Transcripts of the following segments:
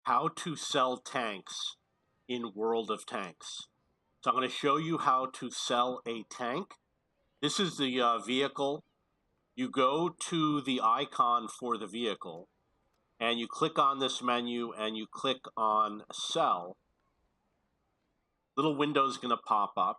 how to sell tanks in World of Tanks. So I'm going to show you how to sell a tank. This is the vehicle. You go to the icon for the vehicle and you click on this menu and you click on sell. Little window is going to pop up.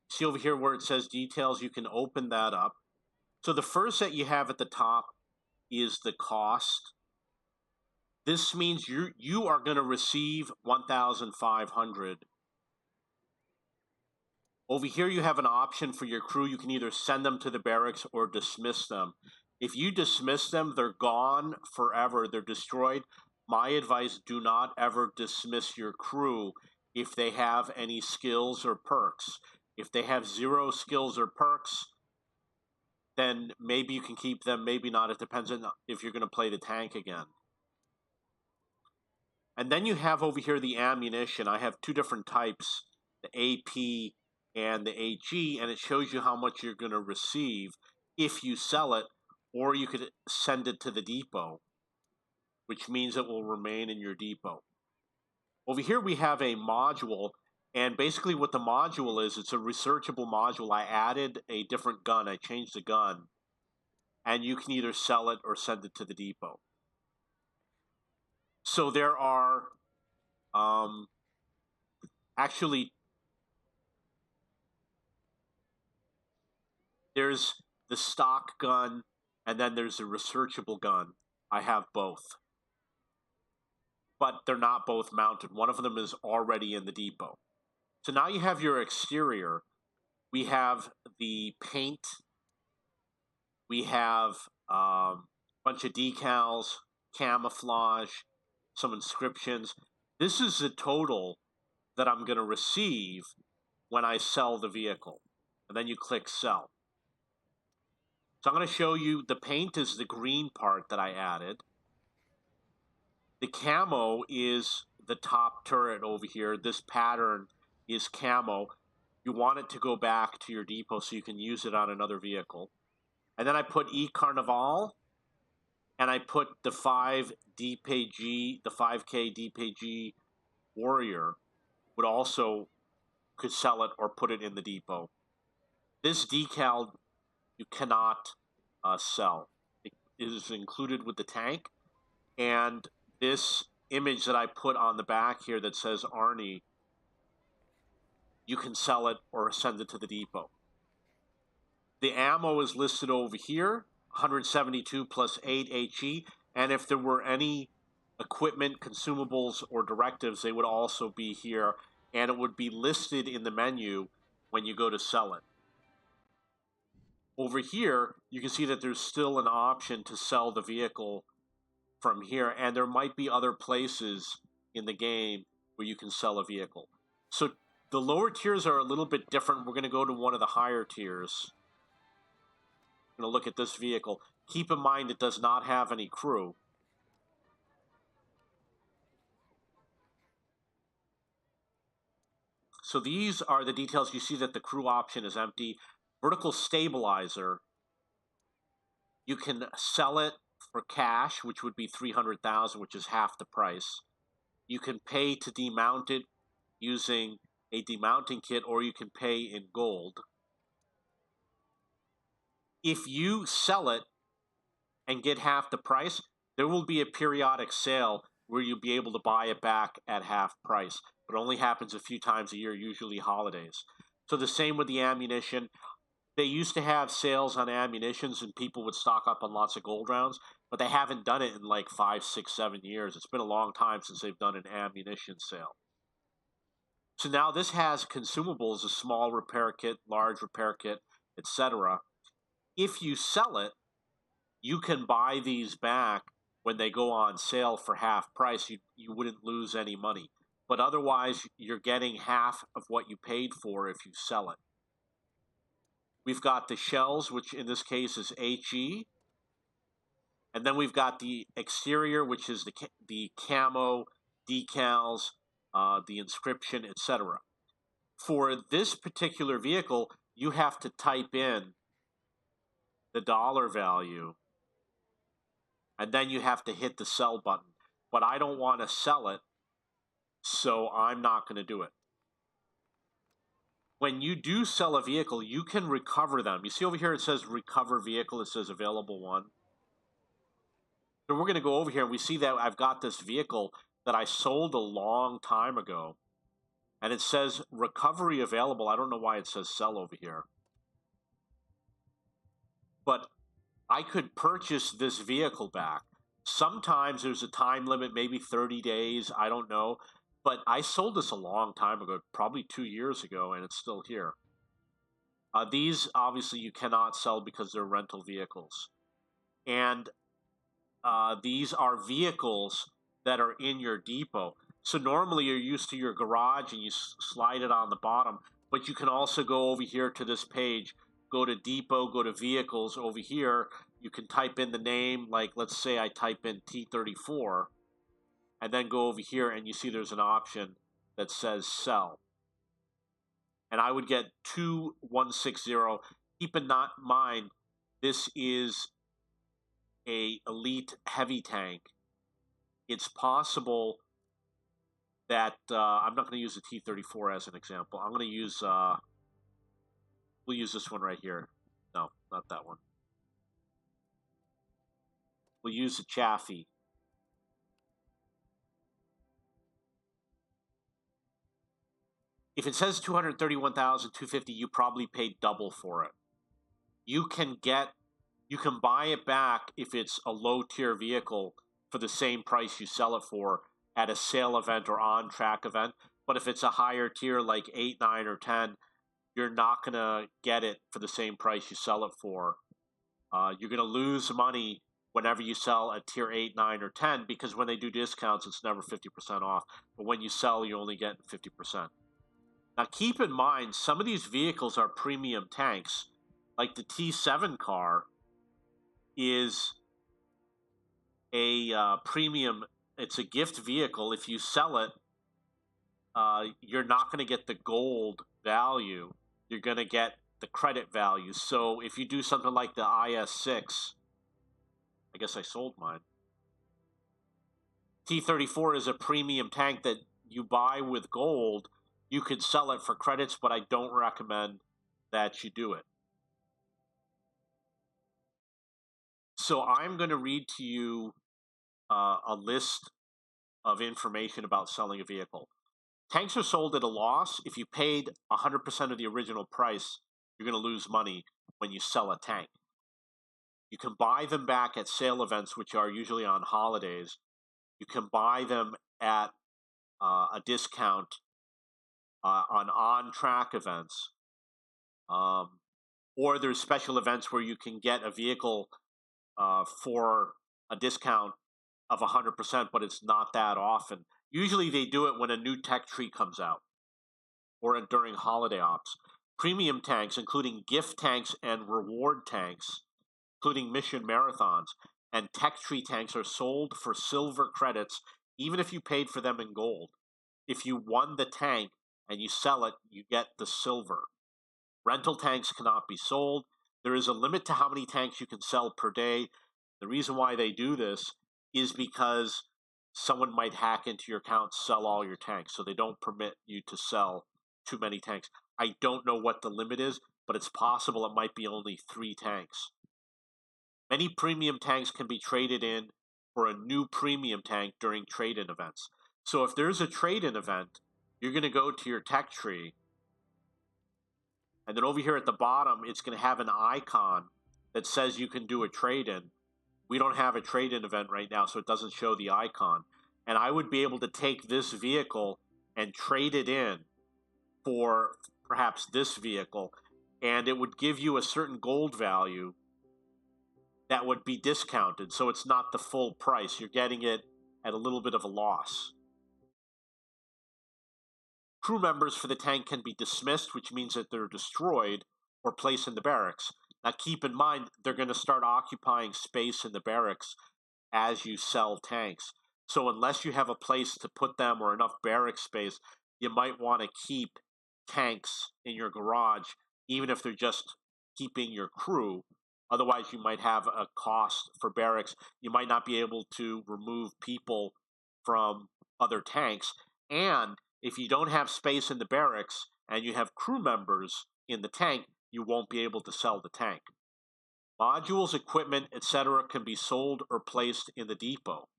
See over here where it says details, you can open that up. So the first that you have at the top is the cost. This means you are going to receive 1,500. Over here you have an option for your crew. You can either send them to the barracks or dismiss them. If you dismiss them, they're gone forever. They're destroyed. My advice, do not ever dismiss your crew if they have any skills or perks. If they have 0 skills or perks, then maybe you can keep them, maybe not. It depends on if you're going to play the tank again. And then you have over here the ammunition. I have 2 different types, the AP and the AG, and it shows you how much you're going to receive if you sell it, or you could send it to the depot, which means it will remain in your depot. Over here we have a module, and basically what the module is, it's a researchable module. I added a different gun, I changed the gun, and you can either sell it or send it to the depot. So there are actually, there's the stock gun, and then there's a researchable gun. I have both. But they're not both mounted. One of them is already in the depot. So now you have your exterior. We have the paint. We have a bunch of decals, camouflage, some inscriptions. This is the total that I'm going to receive when I sell the vehicle. And then you click sell. So I'm going to show you, the paint is the green part that I added. The camo is the top turret over here. This pattern is camo. You want it to go back to your depot so you can use it on another vehicle. And then I put E-Carnival, and I put the 5 DPG, the 5K DPG Warrior would also could sell it or put it in the depot. This decal you cannot sell. It is included with the tank, and this image that I put on the back here that says Arnie, you can sell it or send it to the depot. The ammo is listed over here, 172 plus 8 HE, and if there were any equipment, consumables, or directives, they would also be here, and it would be listed in the menu when you go to sell it. Over here, you can see that there's still an option to sell the vehicle from here, and there might be other places in the game where you can sell a vehicle. So the lower tiers are a little bit different. We're going to go to one of the higher tiers. I'm going to look at this vehicle. Keep in mind it does not have any crew. So these are the details. You see that the crew option is empty. Vertical stabilizer, you can sell it for cash, which would be 300,000, which is half the price. You can pay to demount it using a demounting kit, or you can pay in gold. If you sell it and get half the price, there will be a periodic sale where you'll be able to buy it back at half price, but it only happens a few times a year, usually holidays. So the same with the ammunition. They used to have sales on ammunitions and people would stock up on lots of gold rounds, but they haven't done it in like 5, 6, 7 years. It's been a long time since they've done an ammunition sale. So now this has consumables, a small repair kit, large repair kit, etc. If you sell it, you can buy these back when they go on sale for half price. You wouldn't lose any money. But otherwise, you're getting half of what you paid for if you sell it. We've got the shells, which in this case is HE. And then we've got the exterior, which is the camo, decals, the inscription, etc. For this particular vehicle, you have to type in the dollar value, and then you have to hit the sell button. but I don't want to sell it, so I'm not going to do it. When you do sell a vehicle, you can recover them. You see over here it says recover vehicle, it says available one. So we're going to go over here and we see that I've got this vehicle that I sold a long time ago. And it says recovery available. I don't know why it says sell over here. But I could purchase this vehicle back. Sometimes there's a time limit, maybe 30 days. I don't know. But I sold this a long time ago, probably 2 years ago, and it's still here. These, obviously, you cannot sell because they're rental vehicles. And these are vehicles that are in your depot. So normally you're used to your garage and you slide it on the bottom, but you can also go over here to this page, go to depot, go to vehicles over here. You can type in the name, like let's say I type in T34, and then go over here and you see there's an option that says sell. And I would get 2160. Keep in mind, this is a elite heavy tank. It's possible that I'm not going to use the T34 as an example. I'm going to use we'll use this one right here. No, not that one. We'll use the Chaffee. If it says 231,250, you probably paid double for it. You can buy it back if it's a low tier vehicle for the same price you sell it for at a sale event or on track event. But if it's a higher tier like 8, 9, or 10, you're not going to get it for the same price you sell it for. You're going to lose money whenever you sell a tier 8, 9, or 10 because when they do discounts, it's never 50% off. But when you sell, you only get 50%. Now, keep in mind, some of these vehicles are premium tanks. Like the T7 car is a premium, it's a gift vehicle. If you sell it, you're not going to get the gold value. You're going to get the credit value. So if you do something like the IS6, I guess I sold mine. T34 is a premium tank that you buy with gold. You could sell it for credits, but I don't recommend that you do it. So I'm going to read to you a list of information about selling a vehicle. Tanks are sold at a loss. If you paid 100% of the original price, you're going to lose money when you sell a tank. You can buy them back at sale events, which are usually on holidays. You can buy them at a discount on on-track events. Or there's special events where you can get a vehicle for a discount of 100%, but it's not that often. Usually they do it when a new tech tree comes out or during holiday ops. Premium tanks, including gift tanks and reward tanks, including mission marathons, and tech tree tanks are sold for silver credits even if you paid for them in gold. If you won the tank and you sell it, you get the silver. Rental tanks cannot be sold. There is a limit to how many tanks you can sell per day. The reason why they do this is because someone might hack into your account, sell all your tanks, so they don't permit you to sell too many tanks. I don't know what the limit is, but it's possible it might be only 3 tanks. Many premium tanks can be traded in for a new premium tank during trade-in events. So if there's a trade-in event, you're going to go to your tech tree, and then over here at the bottom, it's going to have an icon that says you can do a trade-in. We don't have a trade-in event right now, so it doesn't show the icon. And I would be able to take this vehicle and trade it in for perhaps this vehicle, and it would give you a certain gold value that would be discounted. So it's not the full price. You're getting it at a little bit of a loss. Crew members for the tank can be dismissed, which means that they're destroyed or placed in the barracks. Now keep in mind, they're going to start occupying space in the barracks as you sell tanks. So unless you have a place to put them or enough barrack space, you might want to keep tanks in your garage, even if they're just keeping your crew. Otherwise, you might have a cost for barracks. You might not be able to remove people from other tanks. And if you don't have space in the barracks and you have crew members in the tank, you won't be able to sell the tank. Modules, equipment, etc. can be sold or placed in the depot.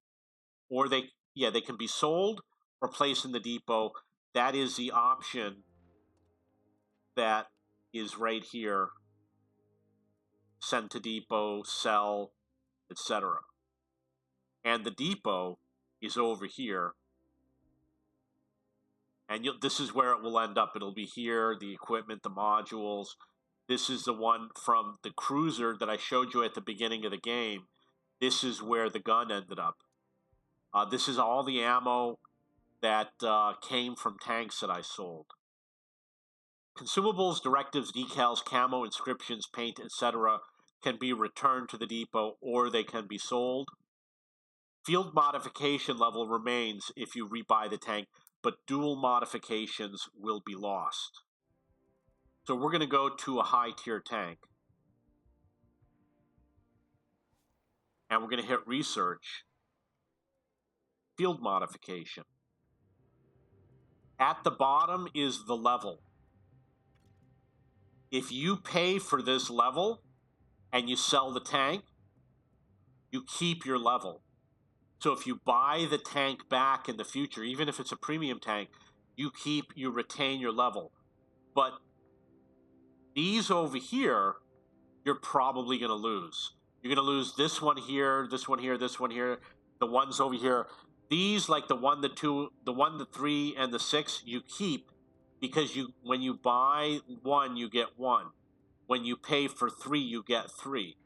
Or they can be sold or placed in the depot. That is the option that is right here. Send to depot, sell, etc. And the depot is over here. And this is where it will end up. It'll be here, the equipment, the modules. This is the one from the cruiser that I showed you at the beginning of the game. This is where the gun ended up. This is all the ammo that came from tanks that I sold. Consumables, directives, decals, camo, inscriptions, paint, etc. can be returned to the depot or they can be sold. Field modification level remains if you rebuy the tank, but dual modifications will be lost. So we're going to go to a high tier tank. And we're going to hit research. Field modification. At the bottom is the level. If you pay for this level and you sell the tank, you keep your level. So if you buy the tank back in the future, even if it's a premium tank, you retain your level. But these over here, you're probably going to lose. You're going to lose this one here, this one here, this one here, the ones over here. These, like the 1, the 2, the 1, the 3, and the 6, you keep because when you buy 1, you get 1. When you pay for 3, you get 3.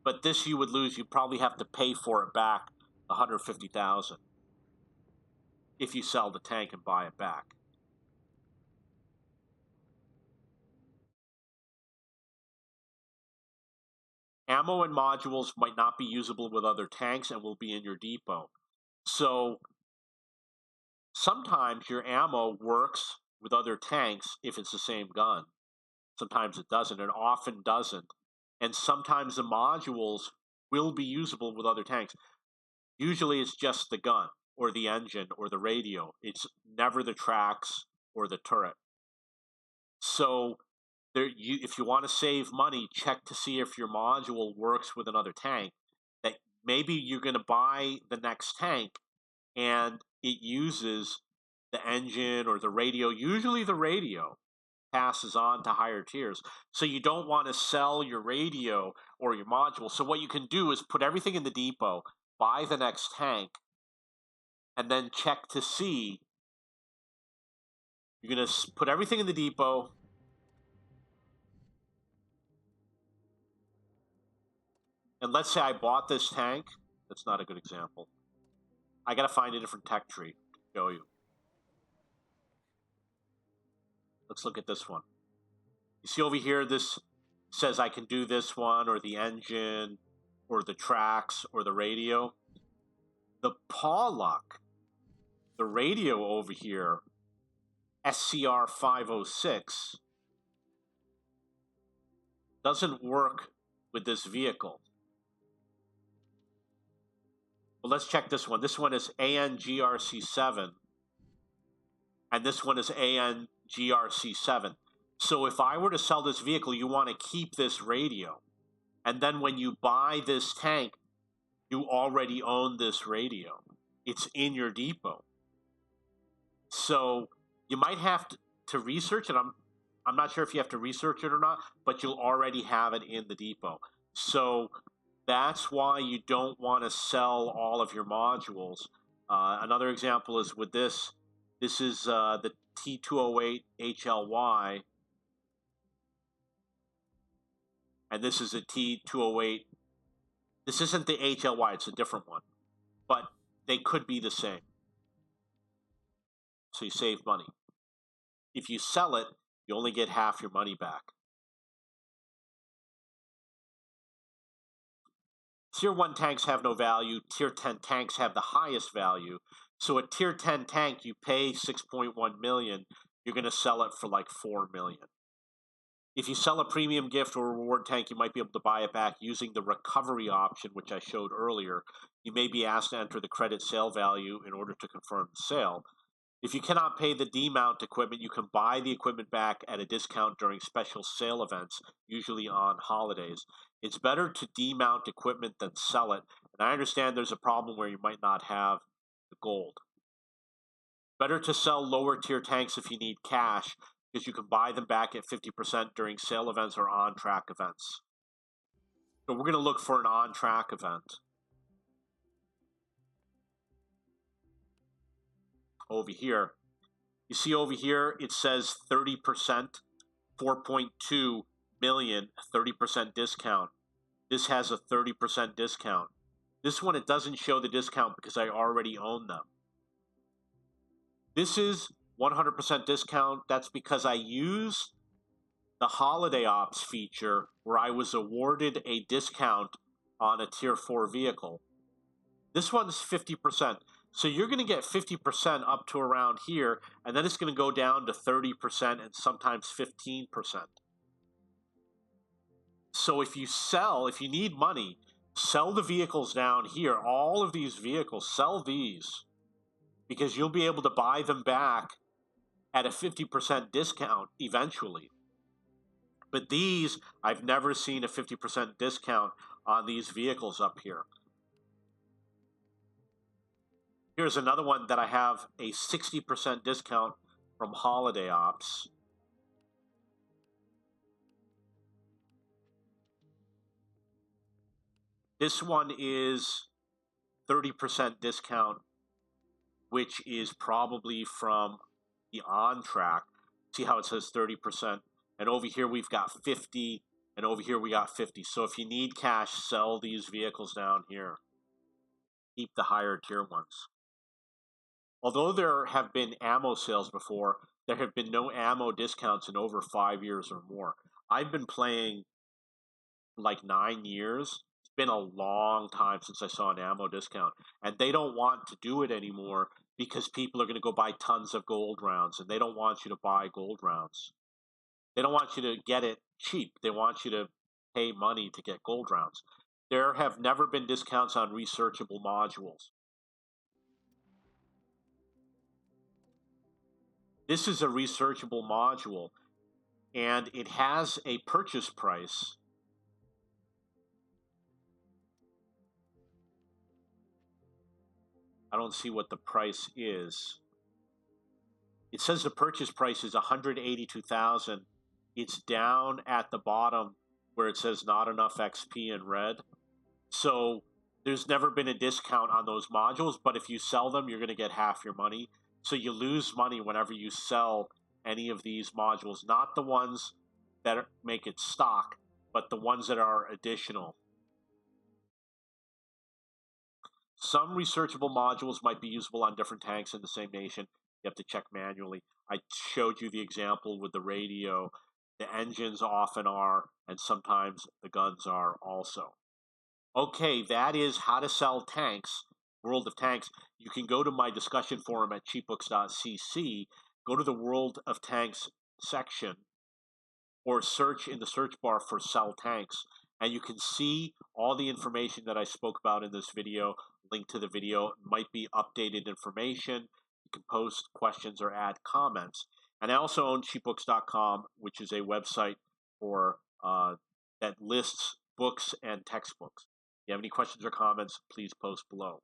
But this you would lose. You probably have to pay for it back, $150,000, if you sell the tank and buy it back. Ammo and modules might not be usable with other tanks and will be in your depot. So sometimes your ammo works with other tanks if it's the same gun. Sometimes it doesn't, and often doesn't. And sometimes the modules will be usable with other tanks. Usually it's just the gun or the engine or the radio. It's never the tracks or the turret. So if you want to save money, check to see if your module works with another tank. That maybe you're going to buy the next tank and it uses the engine or the radio. Usually the radio passes on to higher tiers. So you don't want to sell your radio or your module. So what you can do is put everything in the depot, buy the next tank, and then check to see. You're going to put everything in the depot. And let's say I bought this tank. That's not a good example. I got to find a different tech tree to show you. Let's look at this one. You see over here, this says I can do this one, or the engine, or the tracks, or the radio. The Pawluck, the radio over here, SCR 506, doesn't work with this vehicle. Well, let's check this one. This one is ANGRC7, and this one is ANGRC7. So if I were to sell this vehicle, you want to keep this radio. And then when you buy this tank, you already own this radio. It's in your depot. So you might have to research it. I'm not sure if you have to research it or not, but you'll already have it in the depot. So that's why you don't want to sell all of your modules. Another example is with this. This is the T208 HLY. And this is a T208. This isn't the HLY, it's a different one. But they could be the same. So you save money. If you sell it, you only get half your money back. Tier 1 tanks have no value. Tier 10 tanks have the highest value. So a Tier 10 tank, you pay $6.1 million. You're going to sell it for like $4 million. If you sell a premium gift or reward tank, you might be able to buy it back using the recovery option, which I showed earlier. You may be asked to enter the credit sale value in order to confirm the sale. If you cannot pay the demount equipment, you can buy the equipment back at a discount during special sale events, usually on holidays. It's better to demount equipment than sell it, and I understand there's a problem where you might not have the gold. Better to sell lower tier tanks if you need cash, because you can buy them back at 50% during sale events or on-track events. So we're going to look for an on-track event. Over here, you see over here, it says 30%, 4.2 million, 30% discount. This has a 30% discount. This one, it doesn't show the discount because I already own them. This is 100% discount. That's because I use the holiday ops feature where I was awarded a discount on a tier 4 vehicle. This one's 50%. So you're going to get 50% up to around here, and then it's going to go down to 30% and sometimes 15%. So if you need money, sell the vehicles down here. All of these vehicles, sell these, because you'll be able to buy them back at a 50% discount eventually. But these, I've never seen a 50% discount on these vehicles up here. Here's another one that I have a 60% discount from Holiday Ops. This one is 30% discount, which is probably from the on-track. See how it says 30%? And over here we've got 50, and over here we got 50. So if you need cash, sell these vehicles down here. Keep the higher tier ones. Although there have been ammo sales before, there have been no ammo discounts in over 5 years or more. I've been playing like 9 years. It's been a long time since I saw an ammo discount. And they don't want to do it anymore because people are going to go buy tons of gold rounds, and they don't want you to buy gold rounds. They don't want you to get it cheap. They want you to pay money to get gold rounds. There have never been discounts on researchable modules. This is a researchable module, and it has a purchase price. I don't see what the price is. It says the purchase price is $182,000. It's down at the bottom where it says not enough XP in red. So there's never been a discount on those modules, but if you sell them, you're going to get half your money. So you lose money whenever you sell any of these modules, not the ones that make it stock, but the ones that are additional. Some researchable modules might be usable on different tanks in the same nation. You have to check manually. I showed you the example with the radio. The engines often are, and sometimes the guns are also. Okay, that is how to sell tanks, World of Tanks. You can go to my discussion forum at cheapbooks.cc, go to the World of Tanks section, or search in the search bar for sell tanks, and you can see all the information that I spoke about in this video. Link to the video. It might be updated information. You can post questions or add comments. And I also own cheapbooks.com, which is a website for that lists books and textbooks. If you have any questions or comments, please post below.